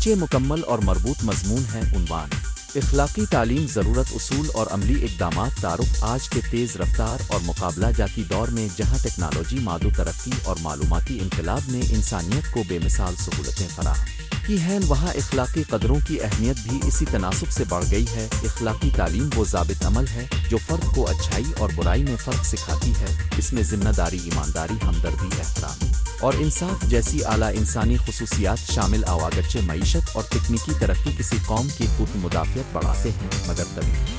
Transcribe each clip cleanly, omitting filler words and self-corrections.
نیچے مکمل اور مربوط مضمون ہے۔ عنوان: اخلاقی تعلیم، ضرورت، اصول اور عملی اقدامات۔ تعارف: آج کے تیز رفتار اور مقابلہ جاتی دور میں جہاں ٹیکنالوجی، مادو ترقی اور معلوماتی انقلاب نے انسانیت کو بے مثال سہولتیں فراہم کی ہیں، وہاں اخلاقی قدروں کی اہمیت بھی اسی تناسب سے بڑھ گئی ہے۔ اخلاقی تعلیم وہ ضابط عمل ہے جو فرد کو اچھائی اور برائی میں فرق سکھاتی ہے۔ اس میں ذمہ داری، ایمانداری، ہمدردی، احترام اور انصاف جیسی اعلیٰ انسانی خصوصیات شامل ہیں۔ اگرچہ معیشت اور تکنیکی ترقی کسی قوم کی خود مدافعت بڑھاتے ہیں، مگر طویل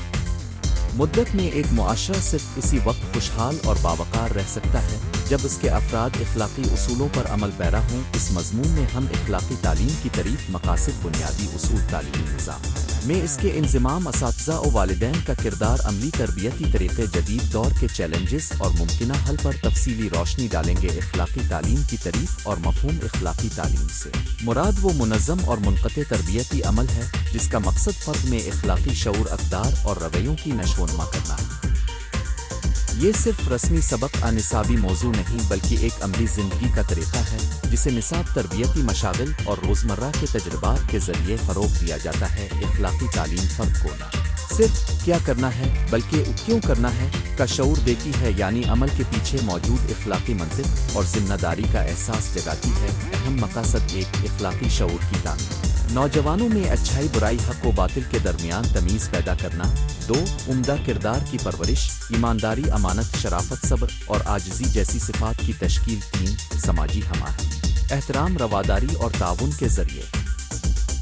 مدت میں ایک معاشرہ صرف اسی وقت خوشحال اور باوقار رہ سکتا ہے جب اس کے افراد اخلاقی اصولوں پر عمل پیرا ہوں۔ اس مضمون میں ہم اخلاقی تعلیم کی تعریف، مقاصد، بنیادی اصول، تعلیمی نظام میں اس کے انضمام، اساتذہ و والدین کا کردار، عملی تربیتی طریقے، جدید دور کے چیلنجز اور ممکنہ حل پر تفصیلی روشنی ڈالیں گے۔ اخلاقی تعلیم کی تعریف اور مفہوم: اخلاقی تعلیم سے مراد وہ منظم اور منقطع تربیتی عمل ہے جس کا مقصد فرد میں اخلاقی شعور، اقدار اور رویوں کی نشو و نما کرنا ہے۔ یہ صرف رسمی سبق نصابی موضوع نہیں بلکہ ایک عملی زندگی کا طریقہ ہے جسے نصاب تربیتی مشاغل اور روزمرہ کے تجربات کے ذریعے فروغ دیا جاتا ہے۔ اخلاقی تعلیم فرد کو نہ صرف کیا کرنا ہے بلکہ کیوں کرنا ہے کا شعور دیتی ہے، یعنی عمل کے پیچھے موجود اخلاقی منطق اور ذمہ داری کا احساس جگاتی ہے۔ اہم مقاصد: ایک، اخلاقی شعور کی تعمیر، نوجوانوں میں اچھائی، برائی، حق و باطل کے درمیان تمیز پیدا کرنا۔ دو، عمدہ کردار کی پرورش، ایمانداری، امانت، شرافت، صبر اور عاجزی جیسی صفات کی تشکیل۔ تین، سماجی ہم آہنگی، احترام، رواداری اور تعاون کے ذریعے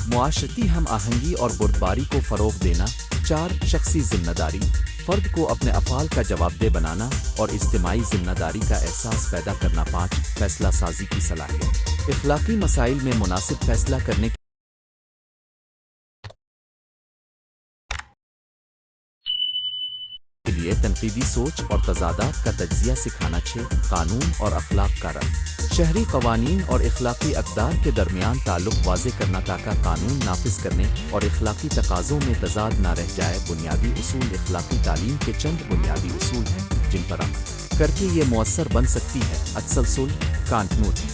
معاشرتی ہم آہنگی اور بردباری کو فروغ دینا۔ چار، شخصی ذمہ داری، فرد کو اپنے افعال کا جواب دہ بنانا اور اجتماعی ذمہ داری کا احساس پیدا کرنا۔ پانچ، فیصلہ سازی کی صلاحیت، اخلاقی مسائل میں مناسب فیصلہ کرنے کے لیے تنقیدی سوچ اور تضادات کا تجزیہ سکھانا۔ چھ، قانون اور اخلاق کا رنگ، شہری قوانین اور اخلاقی اقدار کے درمیان تعلق واضح کرنا تاکہ قانون نافذ کرنے اور اخلاقی تقاضوں میں تضاد نہ رہ جائے۔ بنیادی اصول، اخلاقی تعلیم کے چند بنیادی اصول ہیں جن پر عمل کر کے یہ مؤثر بن سکتی ہے۔ التسلسل، کنٹینیوٹی،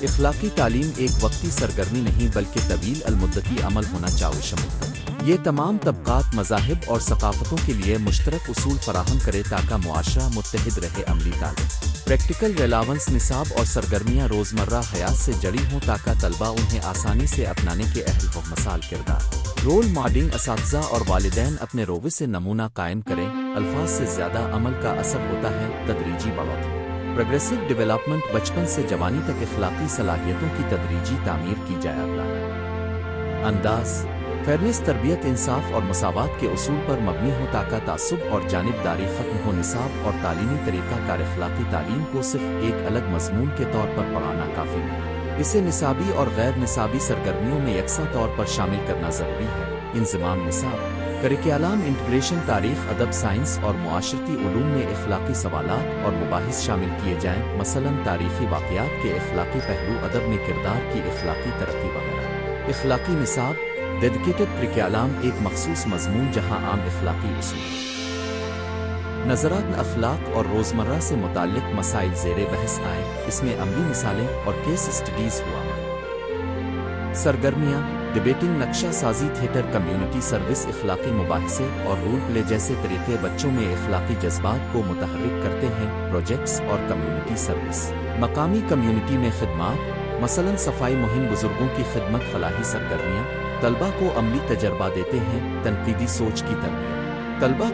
اخلاقی تعلیم ایک وقتی سرگرمی نہیں بلکہ طویل المدتی عمل ہونا چاہیے۔ یہ تمام طبقات، مذاہب اور ثقافتوں کے لیے مشترک اصول فراہم کرے تاکہ معاشرہ متحد رہے۔ عملی تعلیم، پریکٹیکل ریلیونس، نصاب اور سرگرمیاں روزمرہ حیات سے جڑی ہوں تاکہ طلبہ انہیں آسانی سے اپنانے کے اہل ہوں۔ مثال کردار، رول ماڈلنگ، اساتذہ اور والدین اپنے رویے سے نمونہ قائم کریں۔ الفاظ سے زیادہ عمل کا اثر ہوتا ہے۔ تدریجی بڑھوتری، پروگریسو ڈیولپمنٹ، بچپن سے جوانی تک اخلاقی صلاحیتوں کی تدریجی تعمیر کی جائے۔ اپنانا انداز، فیئرنس، تربیت، انصاف اور مساوات کے اصول پر مبنی ہو تاکہ تعصب اور جانبداری ختم ہو۔ نصاب اور تعلیمی طریقہ کار، اخلاقی تعلیم کو صرف ایک الگ مضمون کے طور پر پڑھانا کافی نہیں، اسے نصابی اور غیر نصابی سرگرمیوں میں یکساں طور پر شامل کرنا ضروری ہے۔ انضمام نصاب، کریکولم انٹیگریشن، تاریخ، ادب، سائنس اور معاشرتی علوم میں اخلاقی سوالات اور مباحث شامل کیے جائیں، مثلاً تاریخی واقعات کے اخلاقی پہلو، ادب میں کردار کی اخلاقی ترقی وغیرہ۔ اخلاقی نصاب، ڈیڈیکیٹڈ کریکولم، ایک مخصوص مضمون جہاں عام اخلاقی اصول، نظرات، اخلاق اور روزمرہ سے متعلق مسائل زیر بحث آئیں۔ اس میں عملی مثالیں اور کیس اسٹڈیز ہوا۔ سرگرمیاں، ڈیبیٹنگ، نقشہ سازی، تھیٹر، کمیونٹی سروس، اخلاقی مباحثے اور رول پلے جیسے طریقے بچوں میں اخلاقی جذبات کو متحرک کرتے ہیں۔ پروجیکٹس اور کمیونٹی سروس، مقامی کمیونٹی میں خدمات، مثلاً صفائی مہم، بزرگوں کی خدمت، فلاحی سرگرمیاں طلبہ کو عملی تجربہ دیتے ہیں۔ تنقیدی سوچ کی تربیت، طلبہ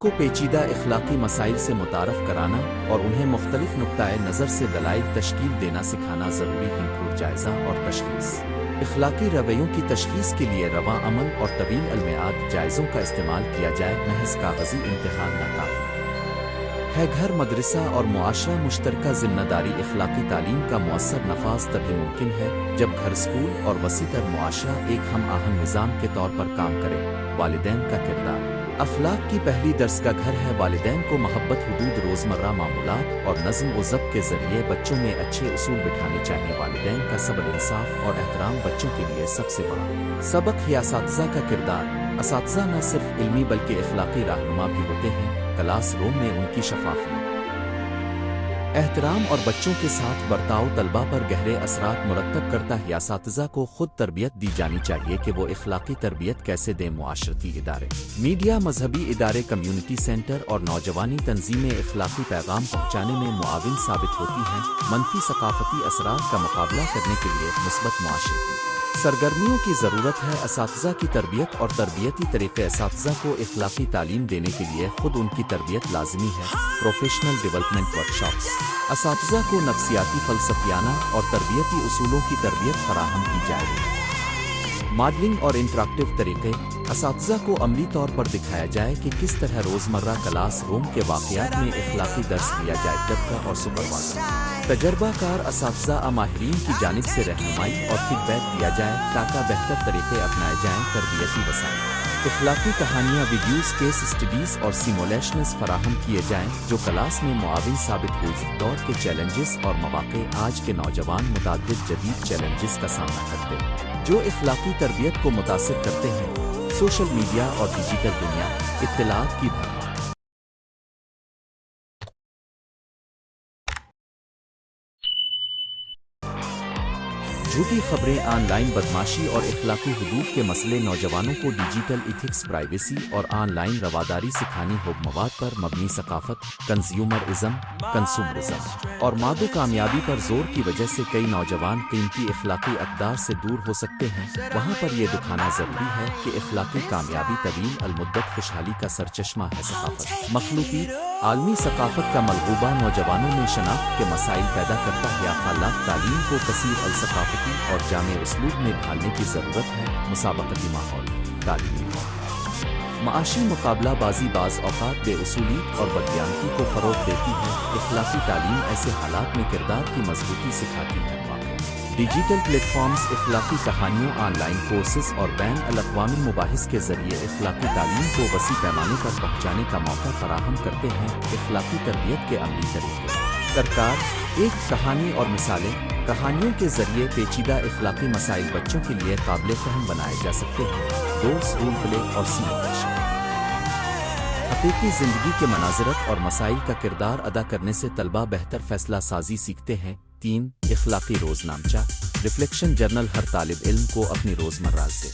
کو پیچیدہ اخلاقی مسائل سے متعارف کرانا اور انہیں مختلف نقطۂ نظر سے دلائل تشکیل دینا سکھانا ضروری ہے۔ جائزہ اور تشخیص، اخلاقی رویوں کی تشخیص کے لیے رواں عمل اور طویل المیعاد جائزوں کا استعمال کیا جائے، محض کاغذی امتحان ناکافی ہے۔ گھر، مدرسہ اور معاشرہ مشترکہ ذمہ داری، اخلاقی تعلیم کا مؤثر نفاذ تبھی ممکن ہے جب گھر، اسکول اور وسیع تر معاشرہ ایک ہم آہنگ نظام کے طور پر کام کرے۔ والدین کا کردار، اخلاق کی پہلی درسگاہ گھر ہے۔ والدین کو محبت، حدود، روزمرہ معمولات اور نظم و ضبط کے ذریعے بچوں میں اچھے اصول بٹھانے چاہیے۔ والدین کا صبر، انصاف اور احترام بچوں کے لیے سب سے بڑا سبق ہے۔ اساتذہ کا کردار، اساتذہ نہ صرف علمی بلکہ اخلاقی رہنما بھی ہوتے ہیں۔ کلاس روم میں ان کی شفافیت، احترام اور بچوں کے ساتھ برتاؤ طلبہ پر گہرے اثرات مرتب کرتا ہے۔ اساتذہ کو خود تربیت دی جانی چاہیے کہ وہ اخلاقی تربیت کیسے دیں۔ معاشرتی ادارے، میڈیا، مذہبی ادارے، کمیونٹی سینٹر اور نوجوانی تنظیمیں اخلاقی پیغام پہنچانے میں معاون ثابت ہوتی ہیں۔ منفی ثقافتی اثرات کا مقابلہ کرنے کے لیے مثبت معاشرتی سرگرمیوں کی ضرورت ہے۔ اساتذہ کی تربیت اور تربیتی طریقے، اساتذہ کو اخلاقی تعلیم دینے کے لیے خود ان کی تربیت لازمی ہے۔ پروفیشنل ڈیولپمنٹ ورکشاپس، اساتذہ کو نفسیاتی، فلسفیانہ اور تربیتی اصولوں کی تربیت فراہم کی جائے گی۔ ماڈلنگ اور انٹریکٹیو طریقے، اساتذہ کو عملی طور پر دکھایا جائے کہ کس طرح روزمرہ کلاس روم کے واقعات میں اخلاقی درس دیا جائے۔ ڈرکا اور سپروائزر، تجربہ کار اساتذہ ماہرین کی جانب سے رہنمائی اور فیڈ بیک دیا جائے تاکہ بہتر طریقے اپنائے جائیں۔ تربیتی وسائل، اخلاقی کہانیاں، ویڈیوز، کیس اسٹڈیز اور سیمولیشنز فراہم کیے جائیں جو کلاس میں معاون ثابت ہوئی۔ دور کے چیلنجز اور مواقع، آج کے نوجوان متعدد جدید چیلنجز کا سامنا کرتے ہیں جو اخلاقی تربیت کو متاثر کرتے ہیں۔ سوشل میڈیا اور ڈیجیٹل دنیا، اطلاعات کی بھرمار، جھوٹی خبریں، آن لائن بدماشی اور اخلاقی حدود کے مسئلے۔ نوجوانوں کو ڈیجیٹل ایتھکس، پرائیویسی اور آن لائن رواداری سکھانی ہوگی۔ مواد پر مبنی ثقافت، کنزیومرزم اور مادو کامیابی پر زور کی وجہ سے کئی نوجوان قیمتی اخلاقی اقدار سے دور ہو سکتے ہیں۔ وہاں پر یہ دکھانا ضروری ہے کہ اخلاقی کامیابی طویل المدت خوشحالی کا سرچشمہ ہے۔ ثقافت، مخلوقی، عالمی ثقافت کا ملغوبہ نوجوانوں میں شناخت کے مسائل پیدا کرتا ہے۔ خلاق تعلیم کو کثیر الثقافتی اور جامع اسلوب میں ڈھالنے کی ضرورت ہے۔ مسابقتی ماحول، تعلیمی معاشی مقابلہ بازی بعض اوقات بے اصولی اور بددیانتی کو فروغ دیتی ہے۔ اخلاقی تعلیم ایسے حالات میں کردار کی مضبوطی سکھاتی ہے۔ ڈیجیٹل پلیٹ فارمز اخلاقی کہانیوں، آن لائن کورسز اور بین الاقوامی مباحث کے ذریعے اخلاقی تعلیم کو وسیع پیمانے پر پہنچانے کا موقع فراہم کرتے ہیں۔ اخلاقی تربیت کے عملی طریقے، درکار، ایک کہانی اور مثالیں۔ کہانیوں کے ذریعے پیچیدہ اخلاقی مسائل بچوں کے لیے قابل فہم بنائے جا سکتے ہیں۔ رول پلے اور سیمولیشن، حقیقی زندگی کے مناظرت اور مسائل کا کردار ادا کرنے سے طلبہ بہتر فیصلہ سازی سیکھتے ہیں۔ 3. اخلاقی روزنامچہ، ریفلیکشن جرنل، ہر طالب علم کو اپنی روزمرہ سے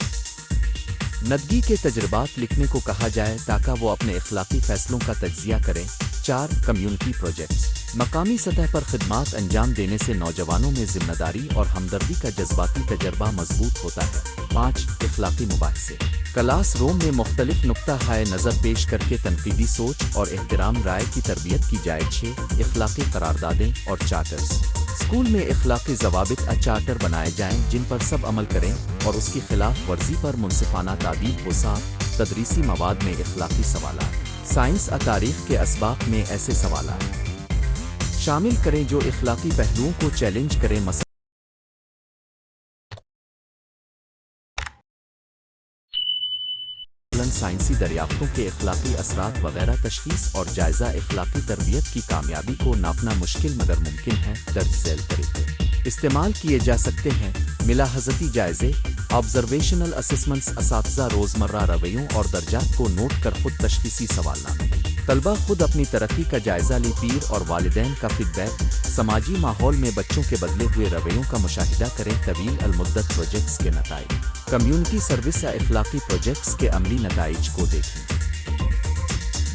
ندگی کے تجربات لکھنے کو کہا جائے تاکہ وہ اپنے اخلاقی فیصلوں کا تجزیہ کریں۔ 4. کمیونٹی پروجیکٹس، مقامی سطح پر خدمات انجام دینے سے نوجوانوں میں ذمہ داری اور ہمدردی کا جذباتی تجربہ مضبوط ہوتا ہے۔ 5. اخلاقی مباحثے، کلاس روم میں مختلف نقطہ نظر پیش کر کے تنقیدی سوچ اور احترام رائے کی تربیت کی جائے۔ 6. اخلاقی قراردادیں اور چارٹرز، اسکول میں اخلاقی ضوابط چارٹر بنائے جائیں جن پر سب عمل کریں اور اس کی خلاف ورزی پر منصفانہ تادیب ہو۔ 7. تدریسی مواد میں اخلاقی سوالات، سائنس تاریخ کے اسباق میں ایسے سوالات شامل کریں جو اخلاقی پہلوؤں کو چیلنج کریں۔ مثلاً سائنسی دریافتوں کے اخلاقی اثرات وغیرہ۔ تشخیص اور جائزہ، اخلاقی تربیت کی کامیابی کو ناپنا مشکل مگر ممکن ہے۔ درج ذیل طریقے استعمال کیے جا سکتے ہیں۔ ملاحظتی جائزے، آبزرویشنل اسسمنٹس، اساتذہ روزمرہ رویوں اور درجات کو نوٹ کر خود تشخیصی سوال نامے، طلبہ خود اپنی ترقی کا جائزہ لیں۔ پیر اور والدین کا فیڈ بیک، سماجی ماحول میں بچوں کے بدلے ہوئے رویوں کا مشاہدہ کریں۔ طویل المدت پروجیکٹس کے نتائج، کمیونٹی سروس یا اخلاقی پروجیکٹس کے عملی نتائج کو دیکھیں۔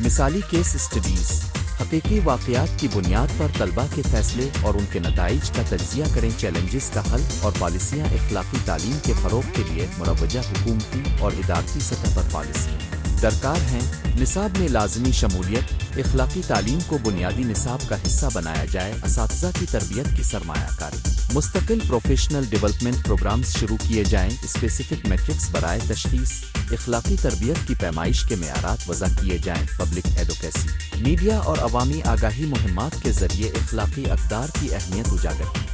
مثالی کیس اسٹڈیز، حقیقی واقعات کی بنیاد پر طلبہ کے فیصلے اور ان کے نتائج کا تجزیہ کریں۔ چیلنجز کا حل اور پالیسیاں، اخلاقی تعلیم کے فروغ کے لیے مروجہ حکومتی اور ادارتی سطح پر پالیسیاں درکار ہیں۔ نصاب میں لازمی شمولیت، اخلاقی تعلیم کو بنیادی نصاب کا حصہ بنایا جائے۔ اساتذہ کی تربیت کی سرمایہ کاری، مستقل پروفیشنل ڈیولپمنٹ پروگرامز شروع کیے جائیں۔ اسپیسیفک میٹرکس برائے تشخیص اخلاقی تربیت کی پیمائش کے معیارات وضع کیے جائیں۔ پبلک ایڈوکیسی، میڈیا اور عوامی آگاہی مہمات کے ذریعے اخلاقی اقدار کی اہمیت اجاگر کی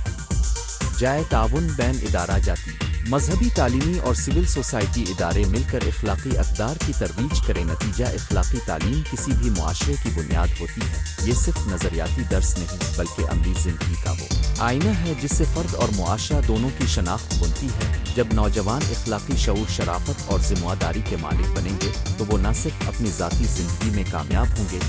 جائے۔ تعاون بین ادارہ جاتی، مذہبی، تعلیمی اور سول سوسائٹی ادارے مل کر اخلاقی اقدار کی ترویج کریں۔ نتیجہ، اخلاقی تعلیم کسی بھی معاشرے کی بنیاد ہوتی ہے۔ یہ صرف نظریاتی درس نہیں بلکہ عملی زندگی کا وہ آئینہ ہے جس سے فرد اور معاشرہ دونوں کی شناخت بنتی ہے۔ جب نوجوان اخلاقی شعور، شرافت اور ذمہ داری کے مالک بنیں گے تو وہ نہ صرف اپنی ذاتی زندگی میں کامیاب ہوں گے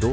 2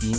3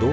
2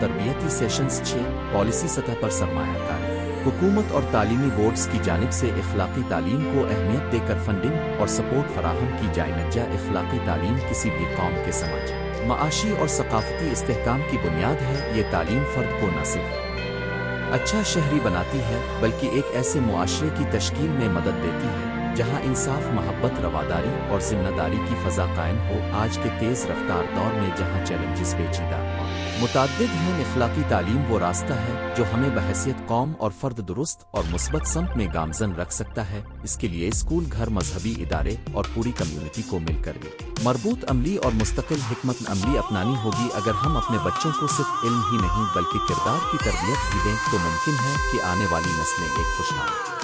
تربیتی سیشنز 6 پالیسی سطح پر سرمایہ کاری حکومت اور تعلیمی بورڈز کی جانب سے اخلاقی تعلیم کو اہمیت دے کر فنڈنگ اور سپورٹ فراہم کی جائے نتیجہ اخلاقی تعلیم کسی بھی قوم کے سماجی معاشی اور ثقافتی استحکام کی بنیاد ہے یہ تعلیم فرد کو نہ صرف اچھا شہری بناتی ہے بلکہ ایک ایسے معاشرے کی تشکیل میں مدد دیتی ہے جہاں انصاف محبت رواداری اور ذمہ داری کی فضا قائم ہو آج کے تیز رفتار دور میں جہاں چیلنجز پیچیدہ اور متعدد ہیں اخلاقی تعلیم وہ راستہ ہے جو ہمیں بحیثیت قوم اور فرد درست اور مثبت سمت میں گامزن رکھ سکتا ہے اس کے لیے اسکول گھر مذہبی ادارے اور پوری کمیونٹی کو مل کر مربوط عملی اور مستقل حکمت عملی اپنانی ہوگی اگر ہم اپنے بچوں کو صرف علم ہی نہیں بلکہ کردار کی تربیت بھی دیں تو ممکن ہے کہ آنے والی نسلیں ایک خوشحال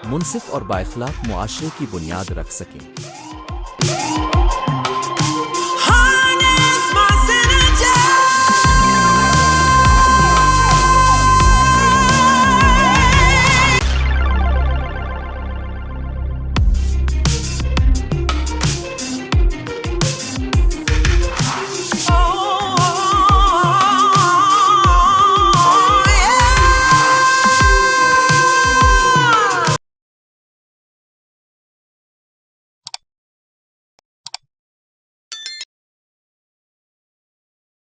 منصف اور بااخلاق معاشرے کی بنیاد رکھ سکیں